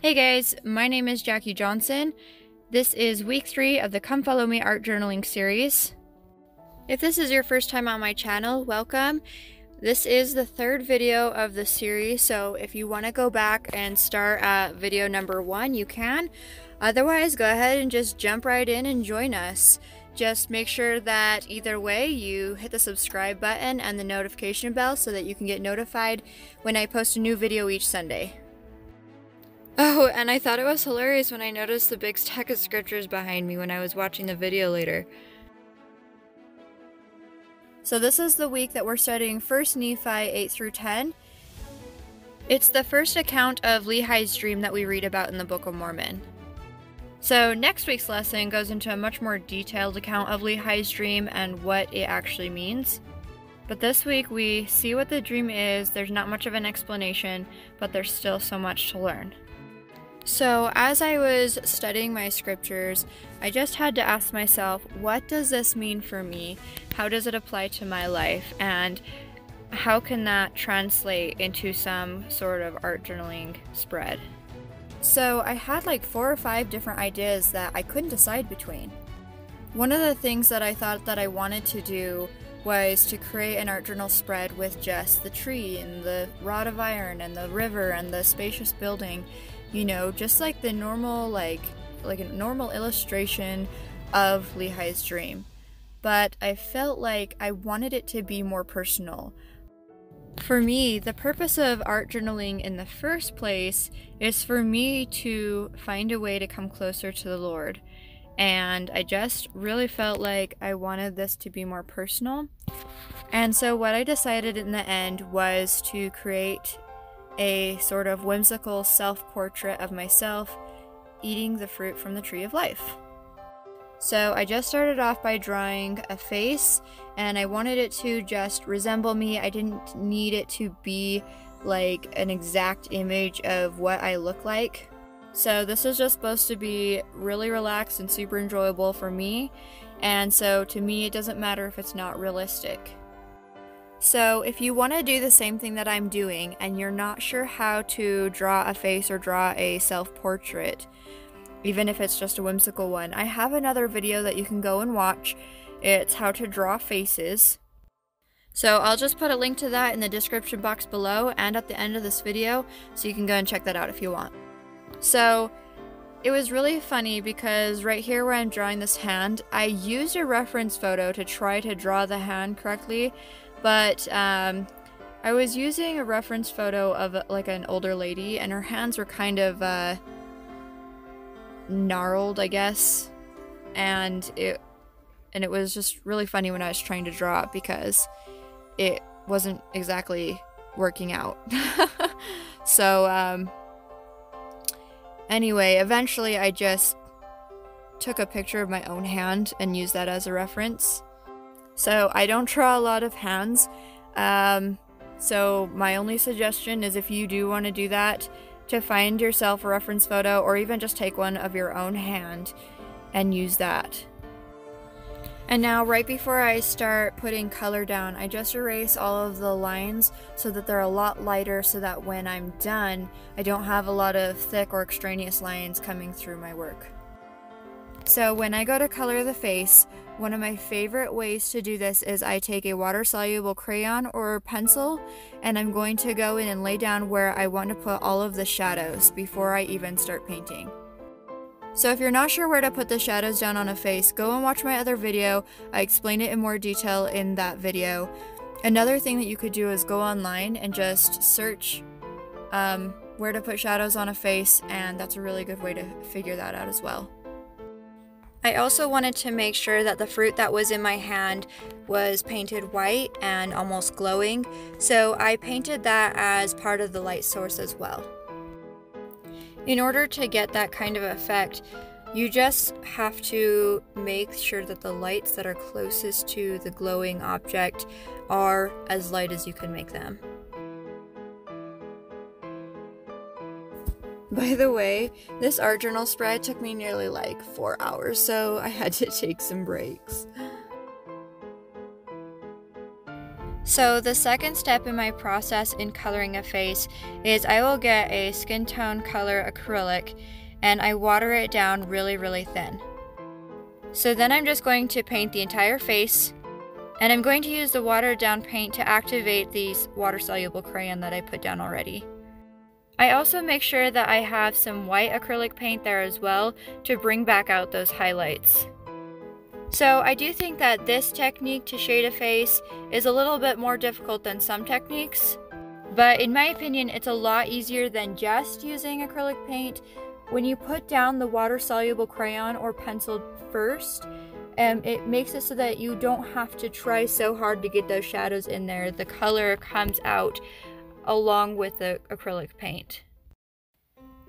Hey guys, my name is Jackie Johnson. This is week 3 of the Come Follow Me art journaling series. If this is your first time on my channel, welcome. This is the 3rd video of the series, so if you want to go back and start at video number 1, you can. Otherwise, go ahead and just jump right in and join us. Just make sure that either way you hit the subscribe button and the notification bell so that you can get notified when I post a new video each Sunday. Oh, and I thought it was hilarious when I noticed the big stack of scriptures behind me when I was watching the video later. So this is the week that we're studying 1 Nephi 8 through 10. It's the first account of Lehi's dream that we read about in the Book of Mormon. So next week's lesson goes into a much more detailed account of Lehi's dream and what it actually means. But this week we see what the dream is. There's not much of an explanation, but there's still so much to learn. So as I was studying my scriptures, I just had to ask myself, what does this mean for me? How does it apply to my life? And how can that translate into some sort of art journaling spread? So I had like 4 or 5 different ideas that I couldn't decide between. One of the things that I thought that I wanted to do was to create an art journal spread with just the tree and the rod of iron and the river and the spacious building. You know, just like the normal, like a normal illustration of Lehi's dream. But I felt like I wanted it to be more personal. For me, the purpose of art journaling in the first place is for me to find a way to come closer to the Lord. And I just really felt like I wanted this to be more personal. And so what I decided in the end was to create a sort of whimsical self-portrait of myself eating the fruit from the tree of life. So I just started off by drawing a face, and I wanted it to just resemble me. I didn't need it to be like an exact image of what I look like. So this is just supposed to be really relaxed and super enjoyable for me, and so to me it doesn't matter if it's not realistic. So if you want to do the same thing that I'm doing and you're not sure how to draw a face or draw a self-portrait, even if it's just a whimsical one, I have another video that you can go and watch. It's how to draw faces. So I'll just put a link to that in the description box below and at the end of this video, so you can go and check that out if you want. So it was really funny because right here where I'm drawing this hand, I used a reference photo to try to draw the hand correctly. But I was using a reference photo of like an older lady, and her hands were kind of gnarled, I guess, and it was just really funny when I was trying to draw it because it wasn't exactly working out. So anyway, eventually I just took a picture of my own hand and used that as a reference. So I don't draw a lot of hands, so my only suggestion is if you do want to do that, to find yourself a reference photo or even just take one of your own hand and use that. And now right before I start putting color down, I just erase all of the lines so that they're a lot lighter, so that when I'm done, I don't have a lot of thick or extraneous lines coming through my work. So when I go to color the face, one of my favorite ways to do this is I take a water-soluble crayon or pencil, and I'm going to go in and lay down where I want to put all of the shadows before I even start painting. So if you're not sure where to put the shadows down on a face, go and watch my other video. I explain it in more detail in that video. Another thing that you could do is go online and just search where to put shadows on a face, and that's a really good way to figure that out as well. I also wanted to make sure that the fruit that was in my hand was painted white and almost glowing, so I painted that as part of the light source as well. In order to get that kind of effect, you just have to make sure that the lights that are closest to the glowing object are as light as you can make them. By the way, this art journal spread took me nearly like 4 hours, so I had to take some breaks. So the second step in my process in coloring a face is I will get a skin tone color acrylic and I water it down really, really thin. So then I'm just going to paint the entire face, and I'm going to use the watered down paint to activate these water-soluble crayon that I put down already. I also make sure that I have some white acrylic paint there as well to bring back out those highlights. So I do think that this technique to shade a face is a little bit more difficult than some techniques, but in my opinion it's a lot easier than just using acrylic paint. When you put down the water-soluble crayon or pencil first, it makes it so that you don't have to try so hard to get those shadows in there. The color comes out along with the acrylic paint.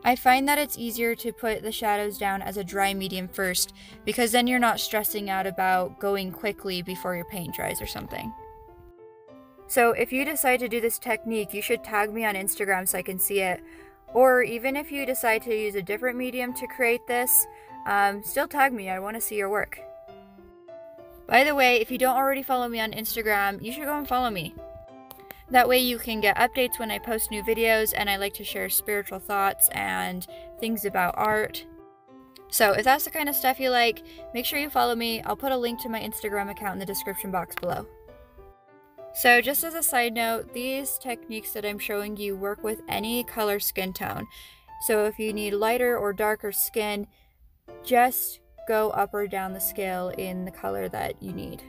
I find that it's easier to put the shadows down as a dry medium first, because then you're not stressing out about going quickly before your paint dries or something. So if you decide to do this technique, you should tag me on Instagram so I can see it. Or even if you decide to use a different medium to create this, still tag me, I want to see your work. By the way, if you don't already follow me on Instagram, you should go and follow me. That way you can get updates when I post new videos, and I like to share spiritual thoughts and things about art. So if that's the kind of stuff you like, make sure you follow me. I'll put a link to my Instagram account in the description box below. So just as a side note, these techniques that I'm showing you work with any color skin tone. So if you need lighter or darker skin, just go up or down the scale in the color that you need.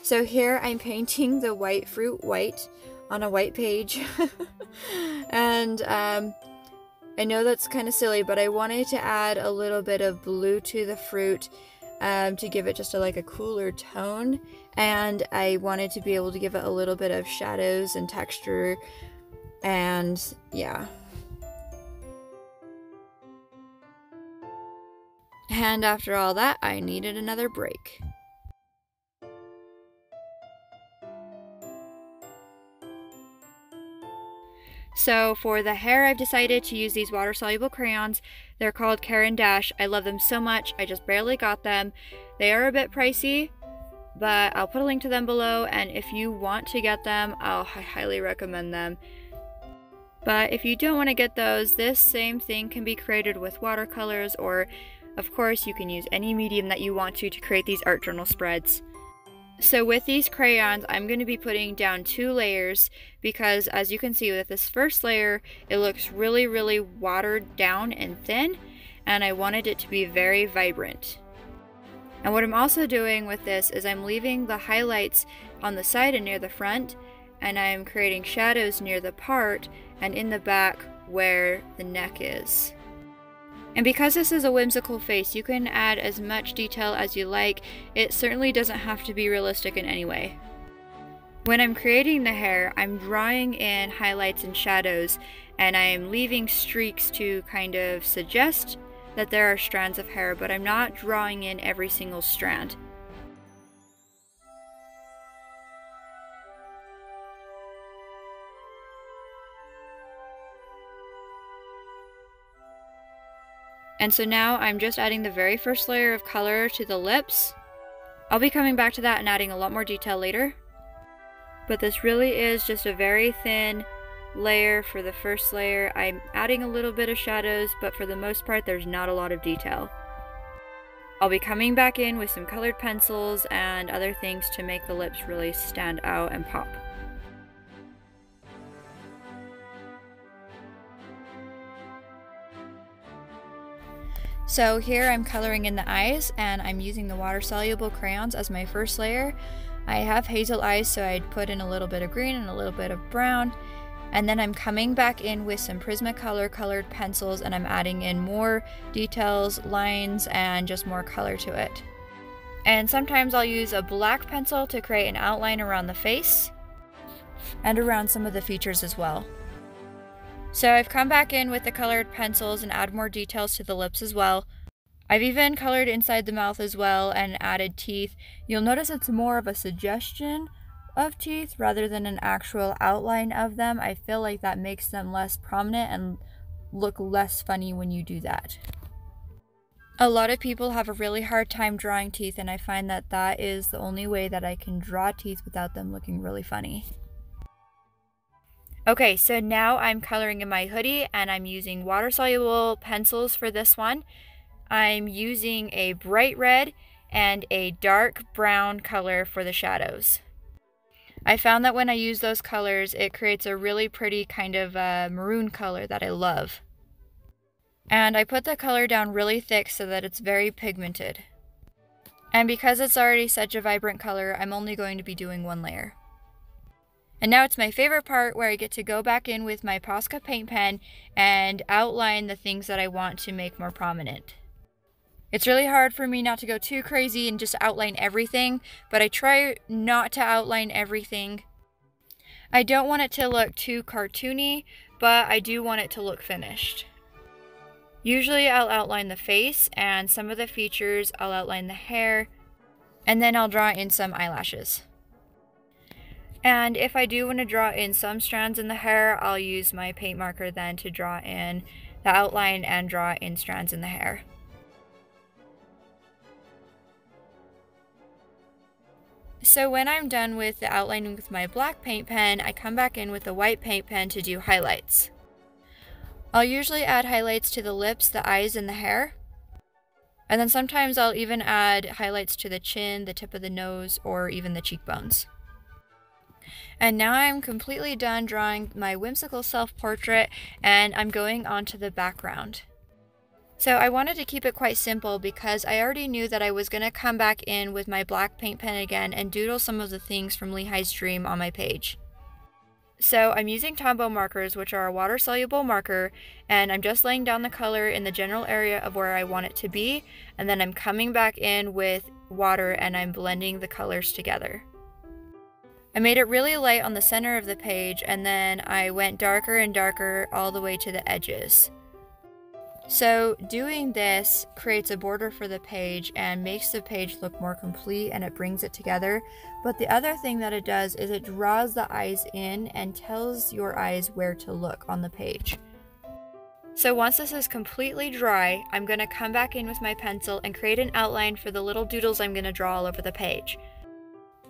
So here I'm painting the white fruit white on a white page. And I know that's kind of silly, but I wanted to add a little bit of blue to the fruit to give it just a cooler tone, and I wanted to be able to give it a little bit of shadows and texture, and yeah. And after all that, I needed another break. So for the hair, I've decided to use these water-soluble crayons. They're called Caran. I love them so much, I just barely got them. They are a bit pricey, but I'll put a link to them below, and if you want to get them, I highly recommend them. But if you don't want to get those, this same thing can be created with watercolors, or of course you can use any medium that you want to create these art journal spreads. So with these crayons, I'm going to be putting down 2 layers because, as you can see with this first layer, it looks really, really watered down and thin, and I wanted it to be very vibrant. And what I'm also doing with this is I'm leaving the highlights on the side and near the front, and I'm creating shadows near the part and in the back where the neck is. And because this is a whimsical face, you can add as much detail as you like. It certainly doesn't have to be realistic in any way. When I'm creating the hair, I'm drawing in highlights and shadows, and I'm leaving streaks to kind of suggest that there are strands of hair, but I'm not drawing in every single strand. And so now I'm just adding the very first layer of color to the lips. I'll be coming back to that and adding a lot more detail later. But this really is just a very thin layer for the first layer. I'm adding a little bit of shadows, but for the most part there's not a lot of detail. I'll be coming back in with some colored pencils and other things to make the lips really stand out and pop. So here I'm coloring in the eyes, and I'm using the water-soluble crayons as my first layer. I have hazel eyes, so I'd put in a little bit of green and a little bit of brown. And then I'm coming back in with some Prismacolor colored pencils, and I'm adding in more details, lines, and just more color to it. And sometimes I'll use a black pencil to create an outline around the face and around some of the features as well. So I've come back in with the colored pencils and add more details to the lips as well. I've even colored inside the mouth as well and added teeth. You'll notice it's more of a suggestion of teeth rather than an actual outline of them. I feel like that makes them less prominent and look less funny when you do that. A lot of people have a really hard time drawing teeth, and I find that that is the only way that I can draw teeth without them looking really funny. Okay, so now I'm coloring in my hoodie, and I'm using water-soluble pencils for this one. I'm using a bright red and a dark brown color for the shadows. I found that when I use those colors, it creates a really pretty kind of maroon color that I love. And I put the color down really thick so that it's very pigmented. And because it's already such a vibrant color, I'm only going to be doing one layer. And now it's my favorite part where I get to go back in with my Posca paint pen and outline the things that I want to make more prominent. It's really hard for me not to go too crazy and just outline everything, but I try not to outline everything. I don't want it to look too cartoony, but I do want it to look finished. Usually I'll outline the face and some of the features, I'll outline the hair, and then I'll draw in some eyelashes. And if I do want to draw in some strands in the hair, I'll use my paint marker then to draw in the outline and draw in strands in the hair. So when I'm done with the outlining with my black paint pen, I come back in with the white paint pen to do highlights. I'll usually add highlights to the lips, the eyes, and the hair. And then sometimes I'll even add highlights to the chin, the tip of the nose, or even the cheekbones. And now I'm completely done drawing my whimsical self-portrait, and I'm going on to the background. So I wanted to keep it quite simple because I already knew that I was going to come back in with my black paint pen again and doodle some of the things from LEHI'S Dream on my page. So I'm using Tombow markers, which are a water-soluble marker, and I'm just laying down the color in the general area of where I want it to be, and then I'm coming back in with water and I'm blending the colors together. I made it really light on the center of the page, and then I went darker and darker all the way to the edges. So doing this creates a border for the page and makes the page look more complete, and it brings it together. But the other thing that it does is it draws the eyes in and tells your eyes where to look on the page. So once this is completely dry, I'm going to come back in with my pencil and create an outline for the little doodles I'm going to draw all over the page.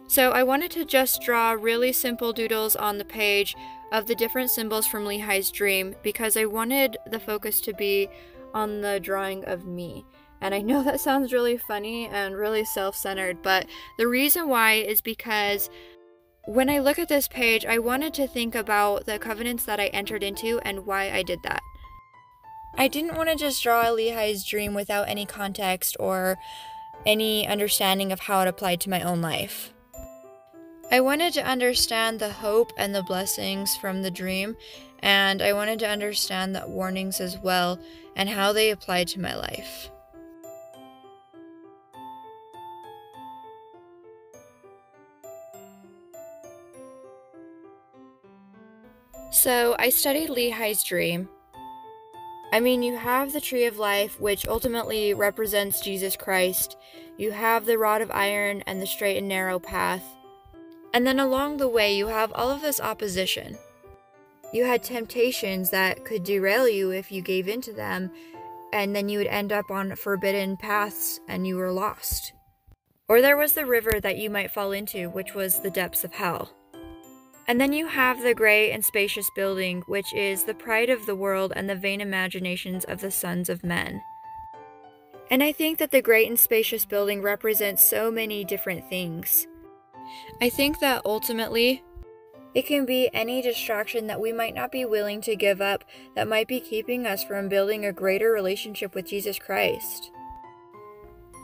So I wanted to just draw really simple doodles on the page of the different symbols from LEHI'S Dream because I wanted the focus to be on the drawing of me. And I know that sounds really funny and really self-centered, but the reason why is because when I look at this page, I wanted to think about the covenants that I entered into and why I did that. I didn't want to just draw a LEHI'S Dream without any context or any understanding of how it applied to my own life. I wanted to understand the hope and the blessings from the dream, and I wanted to understand the warnings as well and how they applied to my life. So I studied LEHI'S Dream. I mean, you have the tree of life, which ultimately represents Jesus Christ. You have the rod of iron and the straight and narrow path. And then along the way, you have all of this opposition. You had temptations that could derail you if you gave in to them, and then you would end up on forbidden paths and you were lost. Or there was the river that you might fall into, which was the depths of hell. And then you have the great and spacious building, which is the pride of the world and the vain imaginations of the sons of men. And I think that the great and spacious building represents so many different things. I think that ultimately, it can be any distraction that we might not be willing to give up that might be keeping us from building a greater relationship with Jesus Christ.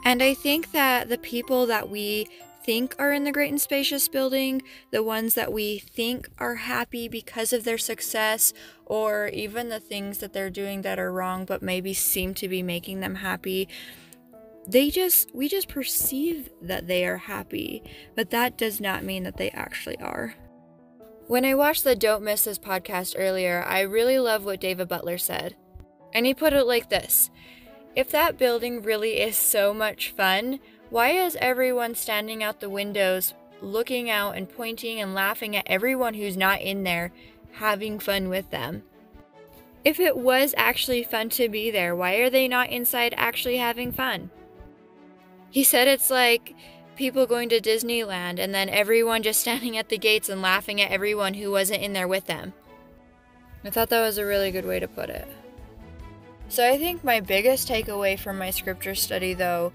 And I think that the people that we think are in the great and spacious building, the ones that we think are happy because of their success, or even the things that they're doing that are wrong but maybe seem to be making them happy, we just perceive that they are happy, but that does not mean that they actually are. When I watched the Don't Miss This podcast earlier, I really love what David Butler said. And he put it like this: if that building really is so much fun, why is everyone standing out the windows, looking out and pointing and laughing at everyone who's not in there, having fun with them? If it was actually fun to be there, why are they not inside actually having fun? He said it's like people going to Disneyland and then everyone just standing at the gates and laughing at everyone who wasn't in there with them. I thought that was a really good way to put it. So I think my biggest takeaway from my scripture study, though,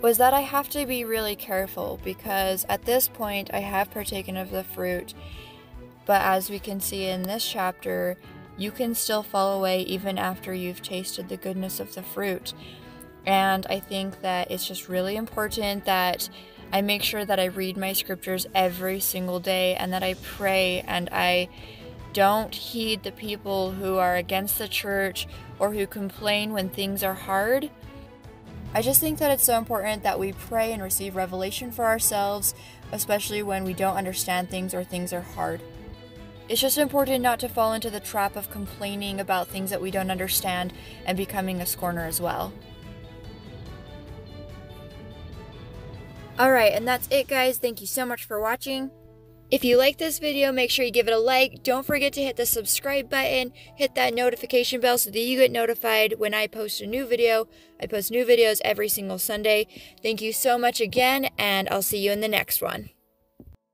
was that I have to be really careful, because at this point I have partaken of the fruit, but as we can see in this chapter, you can still fall away even after you've tasted the goodness of the fruit. And I think that it's just really important that I make sure that I read my scriptures every single day, and that I pray, and I don't heed the people who are against the church or who complain when things are hard. I just think that it's so important that we pray and receive revelation for ourselves, especially when we don't understand things or things are hard. It's just important not to fall into the trap of complaining about things that we don't understand and becoming a scorner as well. Alright, and that's it, guys. Thank you so much for watching. If you like this video, make sure you give it a like. Don't forget to hit the subscribe button, hit that notification bell so that you get notified when I post a new video. I post new videos every single Sunday. Thank you so much again, and I'll see you in the next one.